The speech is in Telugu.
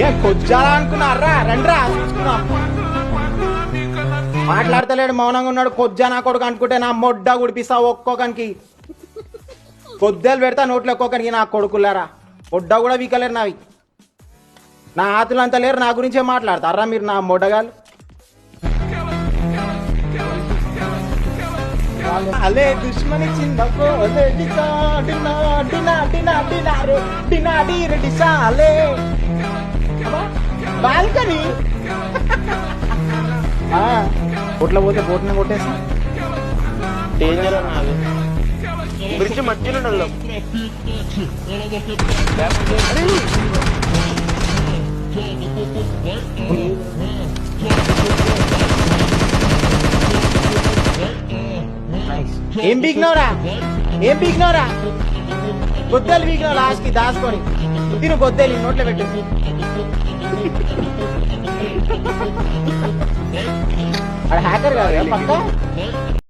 ఏ కొజ్జాలా అనుకున్నారా? రండ్రా చూసుకున్నాం. మాట్లాడతలేడు, మౌనంగా ఉన్నాడు. కొజ్జా నా కొడుకు అనుకుంటే నా మొడ్డ గుడిపిస్తా ఒక్కొక్కనికి. కొద్దెలు పెడతా నోట్లో ఒక్కొక్కనికి. నా కొడుకులారా మొడ్డ కూడా వీకలేరు నావి. నా ఆతులంతా లేరు, నా గురించే మాట్లాడతారా మీరు నా మొడ్డగాళ్ళు. అలే దుష్మని చిందకో అలే డిసా డినా డినా డినా డినా రే డినా డీర్ డిసా అలే బాల్కనీ. బోట్లో పోతే బోట్ని కొట్టేసా. డేంజర్ అన్నది బ్రిడ్జ్ మధ్యలో ఉండాలి. ఏం పీకినవరా? ఏం పీకినవరా? గొద్దెలు పీకినావు లాస్ట్కి దాచుకొని. తిను గొద్దెలు నోట్లో పెట్టు. హ్యాకర్ కాదు పక్క.